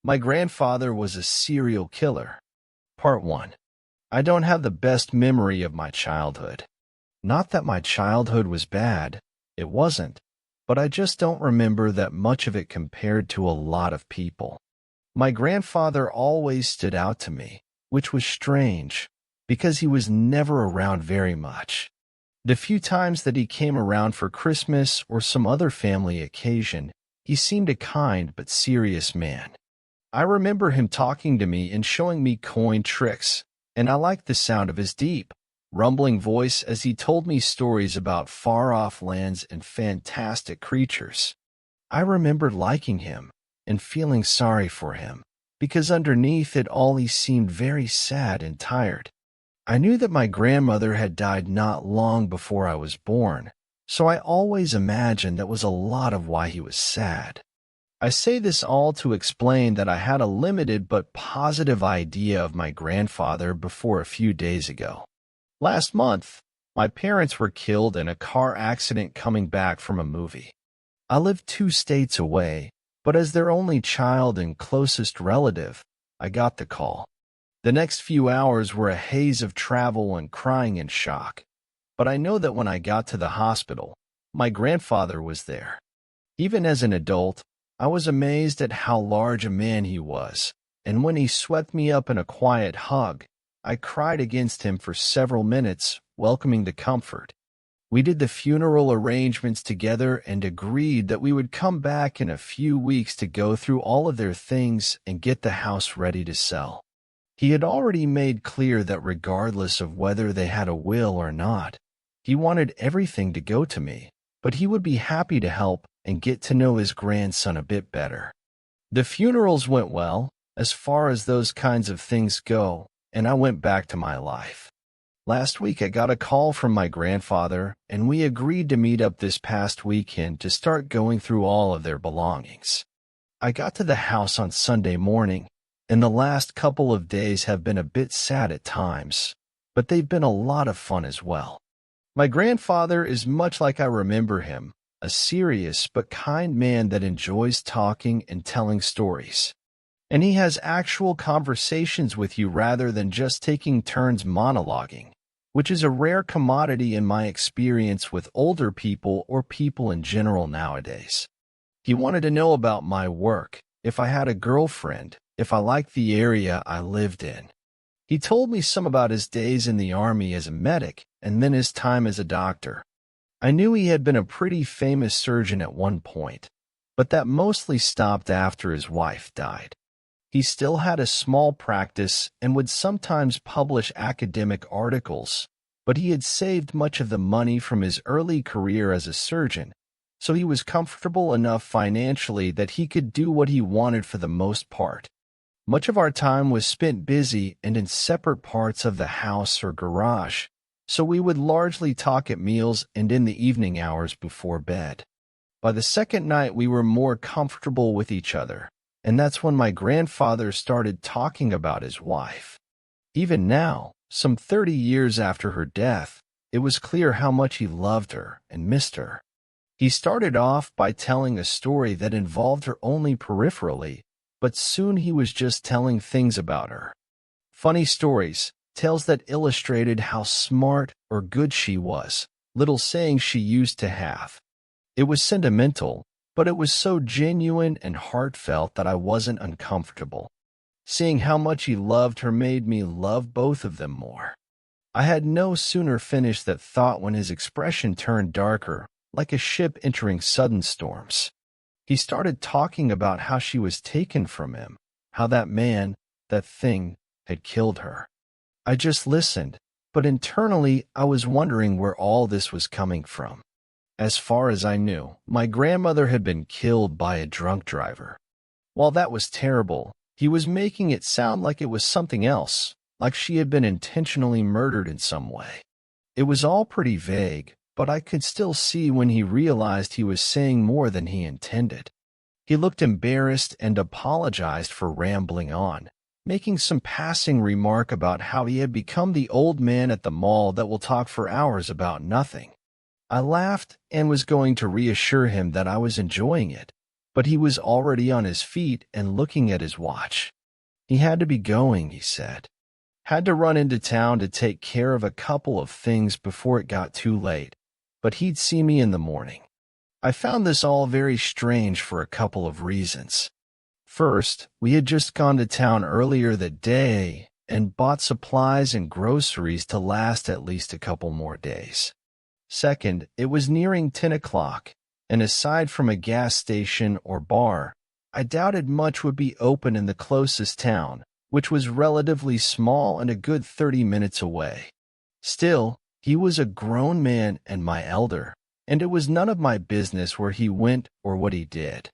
My grandfather was a serial killer. Part 1. I don't have the best memory of my childhood. Not that my childhood was bad, it wasn't, but I just don't remember that much of it compared to a lot of people. My grandfather always stood out to me, which was strange, because he was never around very much. The few times that he came around for Christmas or some other family occasion, he seemed a kind but serious man. I remember him talking to me and showing me coin tricks, and I liked the sound of his deep, rumbling voice as he told me stories about far-off lands and fantastic creatures. I remembered liking him and feeling sorry for him, because underneath it all he seemed very sad and tired. I knew that my grandmother had died not long before I was born, so I always imagined that was a lot of why he was sad. I say this all to explain that I had a limited but positive idea of my grandfather before a few days ago. Last month, my parents were killed in a car accident coming back from a movie. I lived 2 states away, but as their only child and closest relative, I got the call. The next few hours were a haze of travel and crying in shock, but I know that when I got to the hospital, my grandfather was there. Even as an adult, I was amazed at how large a man he was, and when he swept me up in a quiet hug, I cried against him for several minutes, welcoming the comfort. We did the funeral arrangements together and agreed that we would come back in a few weeks to go through all of their things and get the house ready to sell. He had already made clear that regardless of whether they had a will or not, he wanted everything to go to me, but he would be happy to help and get to know his grandson a bit better. The funerals went well, as far as those kinds of things go, and I went back to my life. Last week I got a call from my grandfather, and we agreed to meet up this past weekend to start going through all of their belongings. I got to the house on Sunday morning, and the last couple of days have been a bit sad at times, but they've been a lot of fun as well. My grandfather is much like I remember him, a serious but kind man that enjoys talking and telling stories. And he has actual conversations with you rather than just taking turns monologuing, which is a rare commodity in my experience with older people or people in general nowadays. He wanted to know about my work, if I had a girlfriend, if I liked the area I lived in. He told me some about his days in the army as a medic and then his time as a doctor. I knew he had been a pretty famous surgeon at one point, but that mostly stopped after his wife died. He still had a small practice and would sometimes publish academic articles, but he had saved much of the money from his early career as a surgeon, so he was comfortable enough financially that he could do what he wanted for the most part. Much of our time was spent busy and in separate parts of the house or garage, so we would largely talk at meals and in the evening hours before bed. By the second night, we were more comfortable with each other, and that's when my grandfather started talking about his wife. Even now, some 30 years after her death, it was clear how much he loved her and missed her. He started off by telling a story that involved her only peripherally, but soon he was just telling things about her. Funny stories, tales that illustrated how smart or good she was, little sayings she used to have. It was sentimental, but it was so genuine and heartfelt that I wasn't uncomfortable. Seeing how much he loved her made me love both of them more. I had no sooner finished that thought when his expression turned darker, like a ship entering sudden storms. He started talking about how she was taken from him, how that man, that thing, had killed her. I just listened, but internally I was wondering where all this was coming from. As far as I knew, my grandmother had been killed by a drunk driver. While that was terrible, he was making it sound like it was something else, like she had been intentionally murdered in some way. It was all pretty vague, but I could still see when he realized he was saying more than he intended. He looked embarrassed and apologized for rambling on, making some passing remark about how he had become the old man at the mall that will talk for hours about nothing. I laughed and was going to reassure him that I was enjoying it, but he was already on his feet and looking at his watch. He had to be going, he said. Had to run into town to take care of a couple of things before it got too late, but he'd see me in the morning. I found this all very strange for a couple of reasons. First, we had just gone to town earlier that day and bought supplies and groceries to last at least a couple more days. Second, it was nearing 10 o'clock, and aside from a gas station or bar, I doubted much would be open in the closest town, which was relatively small and a good 30 minutes away. Still, he was a grown man and my elder, and it was none of my business where he went or what he did.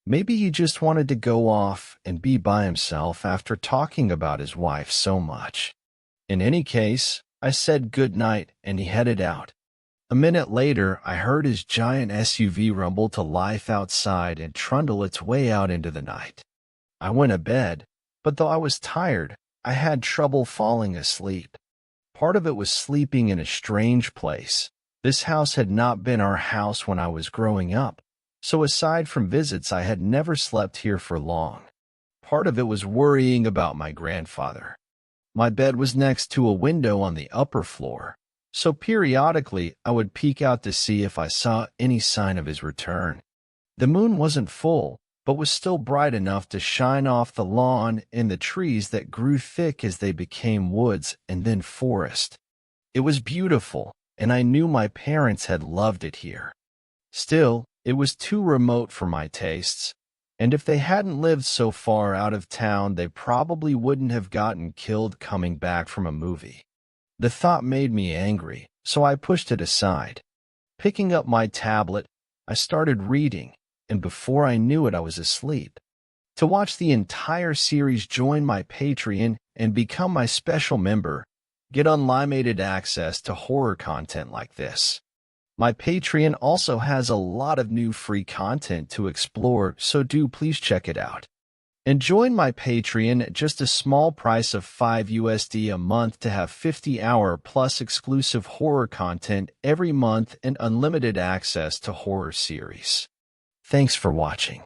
Maybe he just wanted to go off and be by himself after talking about his wife so much. In any case, I said good night and he headed out. A minute later, I heard his giant SUV rumble to life outside and trundle its way out into the night. I went to bed, but though I was tired, I had trouble falling asleep. Part of it was sleeping in a strange place. This house had not been our house when I was growing up, so aside from visits, I had never slept here for long. Part of it was worrying about my grandfather. My bed was next to a window on the upper floor, so periodically I would peek out to see if I saw any sign of his return. The moon wasn't full, but was still bright enough to shine off the lawn and the trees that grew thick as they became woods and then forest. It was beautiful, and I knew my parents had loved it here. Still, it was too remote for my tastes, and if they hadn't lived so far out of town, they probably wouldn't have gotten killed coming back from a movie. The thought made me angry, so I pushed it aside. Picking up my tablet, I started reading, and before I knew it, I was asleep. To watch the entire series, join my Patreon and become my special member. Get unlimited access to horror content like this. My Patreon also has a lot of new free content to explore, so do please check it out. And join my Patreon at just a small price of $5 a month to have 50-hour plus exclusive horror content every month and unlimited access to horror series. Thanks for watching.